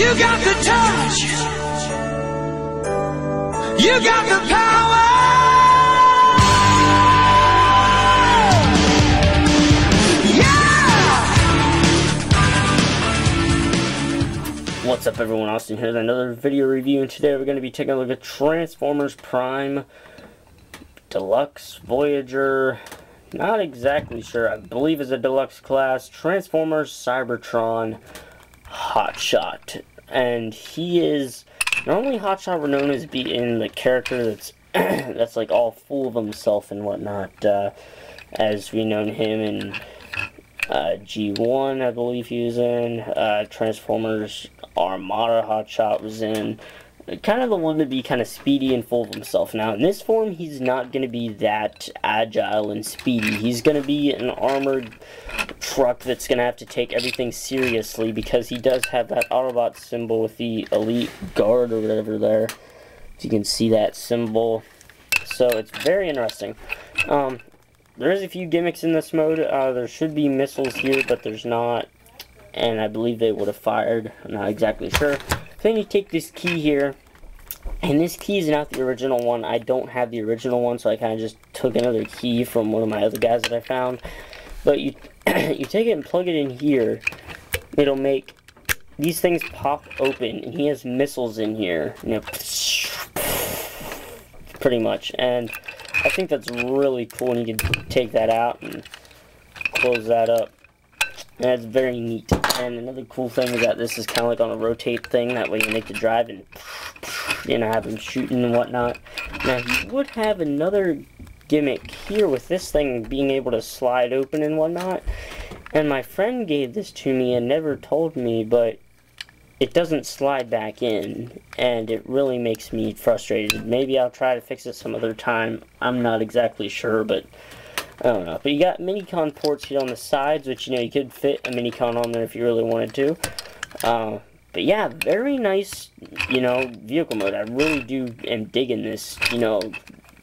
You got the touch. You got the power. Yeah! What's up everyone, Austin here with another video review, and today we're going to be taking a look at Transformers Prime Deluxe Voyager. Not exactly sure, I believe it's a deluxe class. Transformers Cybertron HotShot. And he is, normally HotShot we're known as being the character that's that's like all full of himself and whatnot, as we known him in G1, I believe he was in, Transformers Armada HotShot was in. Kind of the one to be kind of speedy and full of himself. Now, in this form, he's not going to be that agile and speedy. He's going to be an armored truck that's going to have to take everything seriously, because he does have that Autobot symbol with the Elite Guard or whatever there. So you can see that symbol. So it's very interesting. There is a few gimmicks in this mode. There should be missiles here, but there's not. And I believe they would have fired. I'm not exactly sure. Then you take this key here, and this key is not the original one. I don't have the original one, so I kind of just took another key from one of my other guys that I found. But you you take it and plug it in here. It'll make these things pop open, and he has missiles in here. You know, pretty much. And I think that's really cool, and you can take that out and close that up. That's very neat. And another cool thing is that this is kind of like on a rotate thing. That way you make the drive and, you know, have him shooting and whatnot. Now, you would have another gimmick here with this thing being able to slide open and whatnot. And my friend gave this to me and never told me, but it doesn't slide back in. And it really makes me frustrated. Maybe I'll try to fix it some other time. I'm not exactly sure, but I don't know. But you got mini-con ports here on the sides, which, you know, you could fit a mini-con on there if you really wanted to. But yeah, very nice, you know, vehicle mode. I really am digging this, you know,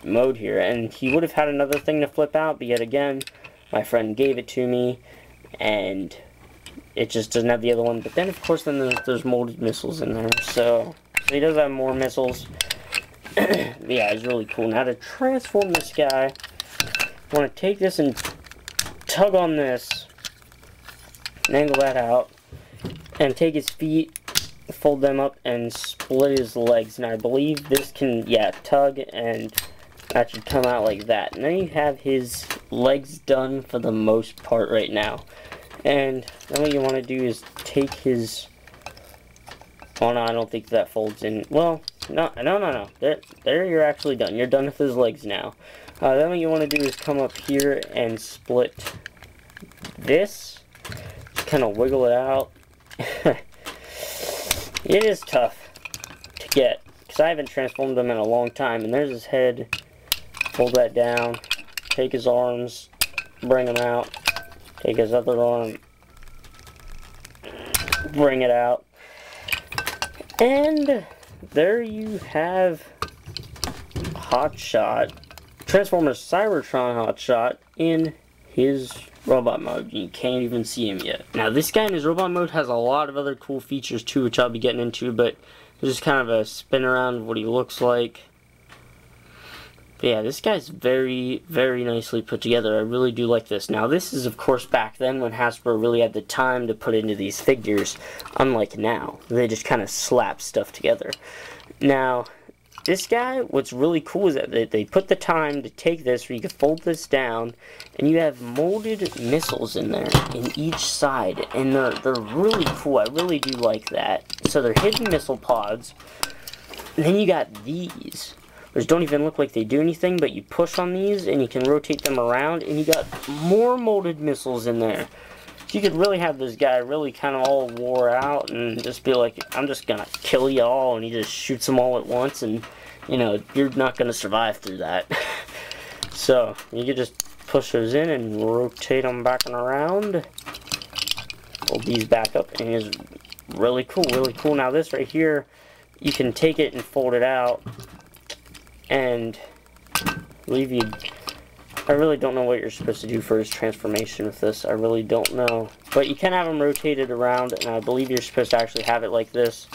mode here. And he would have had another thing to flip out, but yet again, my friend gave it to me, and it just doesn't have the other one. But then, of course, then there's molded missiles in there. So he does have more missiles. Yeah, it's really cool. Now to transform this guy, I want to take this and tug on this, and angle that out, and take his feet, fold them up, and split his legs. Now I believe this can, yeah, tug, and that should come out like that. And then you have his legs done for the most part right now. And then what you want to do is take his, oh no, I don't think that folds in. Well, no. There you're actually done. You're done with his legs now. Then what you want to do is come up here and split this. Just kind of wiggle it out. It is tough to get, because I haven't transformed him in a long time. And there's his head. Fold that down. Take his arms. Bring him out. Take his other arm. Bring it out. And there you have HotShot. Transformers Cybertron HotShot in his robot mode. You can't even see him yet. Now, this guy in his robot mode has a lot of other cool features too, which I'll be getting into, but this is kind of a spin around of what he looks like. But yeah, this guy's very, very nicely put together. I really do like this. Now, this is, of course, back then when Hasbro really had the time to put into these figures, unlike now. They just kind of slap stuff together. Now, this guy, what's really cool is that they put the time to take this, where you can fold this down, and you have molded missiles in there, in each side, and they're really cool. I really do like that. So they're hidden missile pods, and then you got these, which don't even look like they do anything, but you push on these, and you can rotate them around, and you got more molded missiles in there. So you could really have this guy really kind of all wore out and just be like, I'm just going to kill you all, and he just shoots them all at once, and, you know, you're not going to survive through that. So, you could just push those in and rotate them back and around. Fold these back up, and it's really cool, really cool. Now this right here, you can take it and fold it out, and leave you. I really don't know what you're supposed to do for his transformation with this. I really don't know. But you can have him rotated around, and I believe you're supposed to actually have it like this,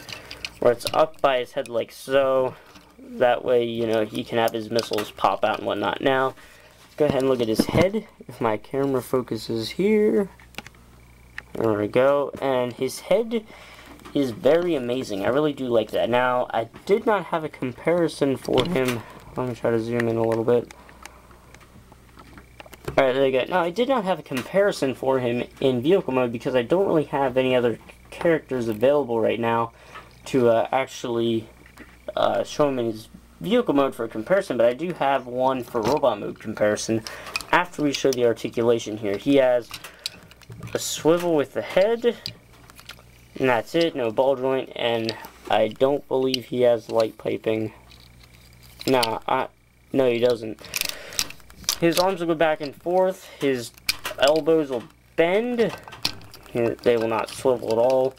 where it's up by his head like so. That way, you know, he can have his missiles pop out and whatnot. Now, go ahead and look at his head. If my camera focuses here. There we go. And his head is very amazing. I really do like that. Now, I did not have a comparison for him. Let me try to zoom in a little bit. Alright, there you go. Now, I did not have a comparison for him in vehicle mode because I don't really have any other characters available right now to actually show him in his vehicle mode for a comparison, but I do have one for robot mode comparison after we show the articulation here. He has a swivel with the head, and that's it, no ball joint, and I don't believe he has light piping. No, he doesn't. His arms will go back and forth, his elbows will bend, they will not swivel at all.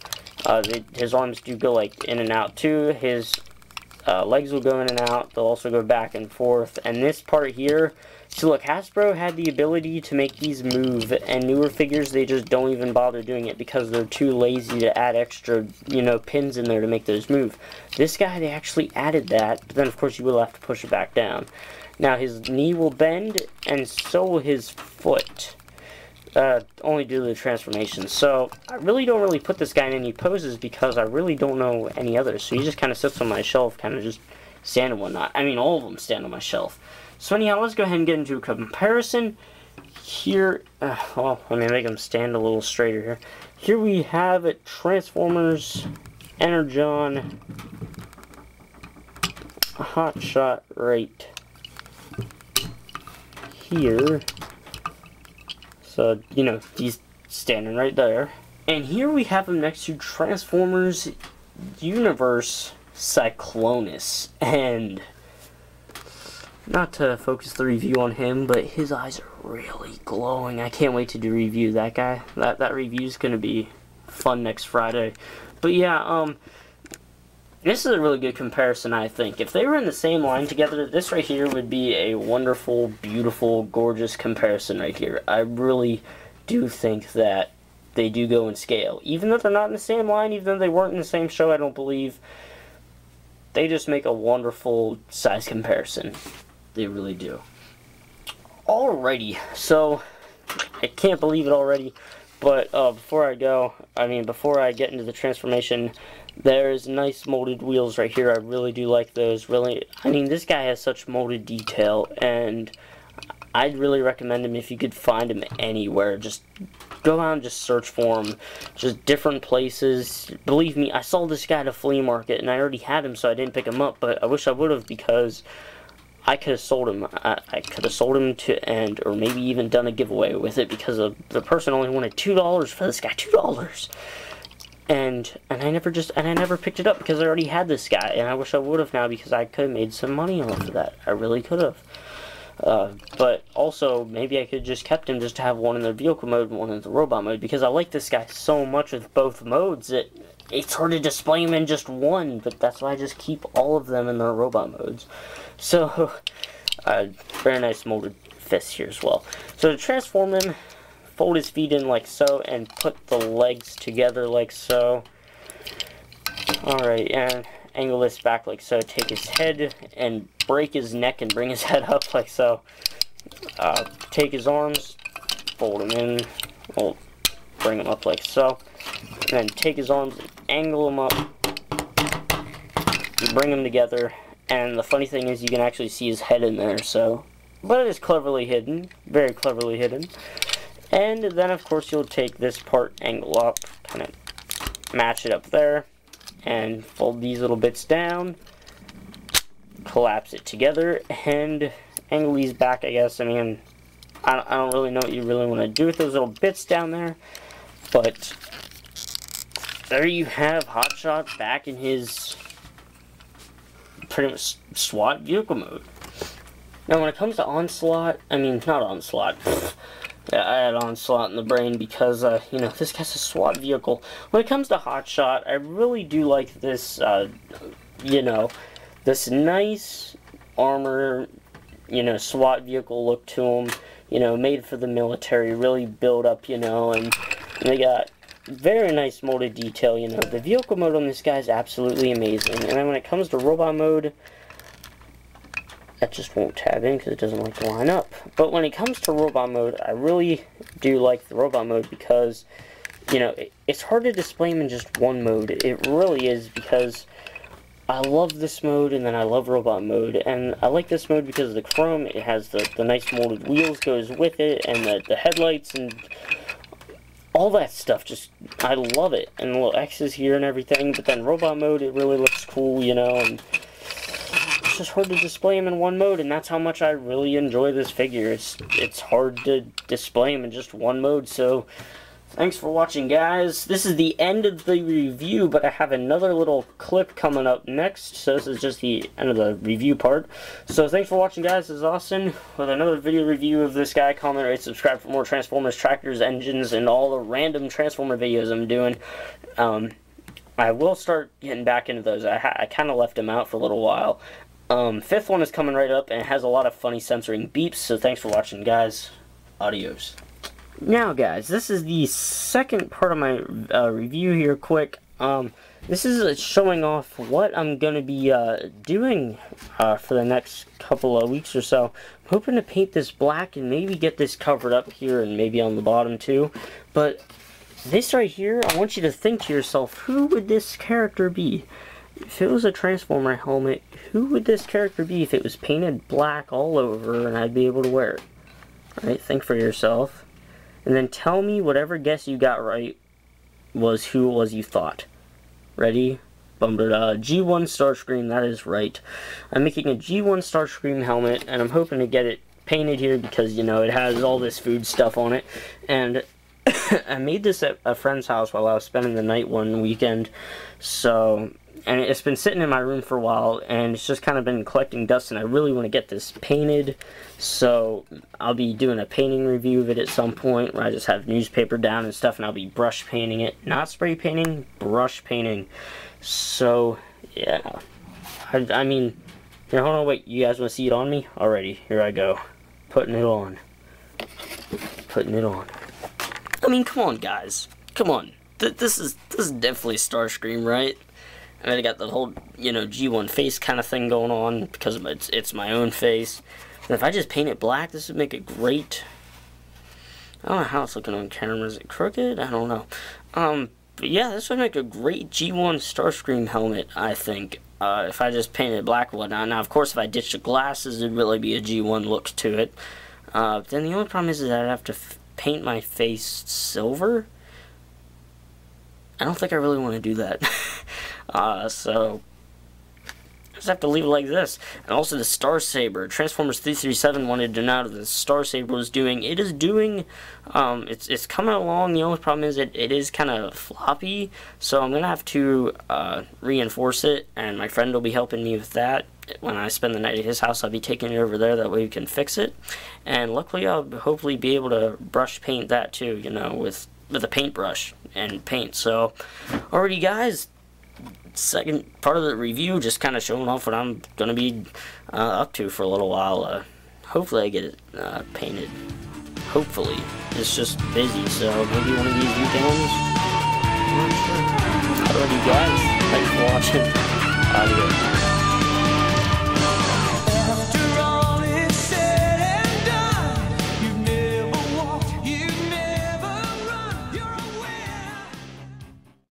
His arms do go like in and out too, his legs will go in and out, they'll also go back and forth, and this part here, so look, Hasbro had the ability to make these move, and newer figures, they just don't even bother doing it because they're too lazy to add extra, you know, pins in there to make those move. This guy, they actually added that, but then of course you will have to push it back down. Now his knee will bend, and so will his foot. Only due to the transformation. So, I really don't really put this guy in any poses because I really don't know any others. So he just kind of sits on my shelf, kind of just stand and whatnot. I mean, all of them stand on my shelf. So anyhow, let's go ahead and get into a comparison. Here, well, let me make him stand a little straighter here. Here we have it, Transformers Energon HotShot right here. So, you know, he's standing right there. And here we have him next to Transformers Universe Cyclonus. And not to focus the review on him, but his eyes are really glowing. I can't wait to do review that guy. That review is going to be fun next Friday. But yeah, this is a really good comparison, I think. If they were in the same line together, this right here would be a wonderful, beautiful, gorgeous comparison right here. I really do think that they do go in scale. Even though they're not in the same line, even though they weren't in the same show, I don't believe, they just make a wonderful size comparison. They really do. Alrighty, so, I can't believe it already, but before I get into the transformation, there's nice molded wheels right here. I really do like those. Really, I mean, this guy has such molded detail, and I'd really recommend him if you could find him anywhere. Just go out and just search for him. Just different places. Believe me, I saw this guy at a flea market, and I already had him, so I didn't pick him up, but I wish I would have because I could have sold him. I could have sold him to, or maybe even done a giveaway with it because the person only wanted $2 for this guy. $2. And I never picked it up because I already had this guy, and I wish I would have now because I could have made some money off of that. I really could have. But also, maybe I could have just kept him just to have one in the vehicle mode and one in the robot mode, because I like this guy so much with both modes that it's hard to display him in just one, but that's why I just keep all of them in their robot modes. So, very nice molded fist here as well. So to transform him, fold his feet in like so, and put the legs together like so. Alright, and angle this back like so. Take his head and break his neck and bring his head up like so. Take his arms, fold them in, well, bring them up like so. And then take his arms and angle them up. You bring them together, and the funny thing is you can actually see his head in there, so. But it is cleverly hidden, very cleverly hidden. And then, of course, you'll take this part, angle up, kind of match it up there, and fold these little bits down, collapse it together, and angle these back, I guess. I mean, I don't really know what you really want to do with those little bits down there, but there you have HotShot back in his pretty much SWAT vehicle mode. Now, when it comes to Onslaught, I mean, not Onslaught. Yeah, I had Onslaught in the brain because, you know, this guy's a SWAT vehicle. When it comes to HotShot, I really do like this, you know, this nice armor, you know, SWAT vehicle look to him, you know, made for the military, really build up, you know, and And they got very nice molded detail, you know. The vehicle mode on this guy is absolutely amazing. And then when it comes to robot mode, that just won't tab in because it doesn't like to line up. But when it comes to robot mode, I really do like the robot mode because, you know, it's hard to display them in just one mode. It really is, because I love this mode and then I love robot mode. And I like this mode because of the chrome. It has the nice molded wheels goes with it, and the headlights and all that stuff. Just, I love it. And the little X's here and everything. But then robot mode, it really looks cool, you know, and it's just hard to display them in one mode, and that's how much I really enjoy this figure. It's hard to display them in just one mode. So thanks for watching, guys. This is the end of the review, but I have another little clip coming up next. So this is just the end of the review part. So thanks for watching, guys. This is Austin with another video review of this guy. Comment, rate, subscribe for more Transformers, tractors, engines, and all the random Transformer videos I'm doing. I will start getting back into those. I kind of left them out for a little while. Fifth one is coming right up, and it has a lot of funny censoring beeps. So thanks for watching, guys. Adios. Now, guys, this is the second part of my review here, quick. This is showing off what I'm going to be doing for the next couple of weeks or so. I'm hoping to paint this black and maybe get this covered up here and maybe on the bottom too. But this right here, I want you to think to yourself, who would this character be? If it was a Transformer helmet, who would this character be if it was painted black all over and I'd be able to wear it? Alright, think for yourself. And then tell me whatever guess you got right was who it was you thought. Ready? G1 Starscream, that is right. I'm making a G1 Starscream helmet, and I'm hoping to get it painted here because, you know, it has all this food stuff on it. And I made this at a friend's house while I was spending the night one weekend. So, and it's been sitting in my room for a while, and it's just kind of been collecting dust, and I really want to get this painted. So I'll be doing a painting review of it at some point where I just have newspaper down and stuff, and I'll be brush painting it. Not spray painting, brush painting. So, yeah. I mean, here, hold on, wait. You guys want to see it on me? Alrighty, here I go. Putting it on. Putting it on. I mean, come on, guys. Come on. This is definitely Starscream, right? I mean, I got the whole, you know, G1 face kind of thing going on because it's my own face. And if I just paint it black, this would make it great. I don't know how it's looking on camera. Is it crooked? I don't know. But yeah, this would make a great G1 Starscream helmet, I think. If I just painted it black and whatnot. Now, of course, if I ditched the glasses, it'd really be a G1 look to it. Then the only problem is that I'd have to paint my face silver. I don't think I really want to do that. So I just have to leave it like this. And also the Star Saber. Transformers 337 wanted to know what the Star Saber was doing. It is doing, it's coming along. The only problem is it is kind of floppy. So I'm going to have to reinforce it, and my friend will be helping me with that. When I spend the night at his house, I'll be taking it over there. That way we can fix it. And luckily I'll hopefully be able to brush paint that too, you know, with a paintbrush and paint. So, alrighty, guys. Second part of the review, just kind of showing off what I'm going to be up to for a little while. Hopefully I get it painted. Hopefully. It's just busy, so maybe one of these weekends. I'm not sure. Alrighty, guys. Thanks for watching. Adios.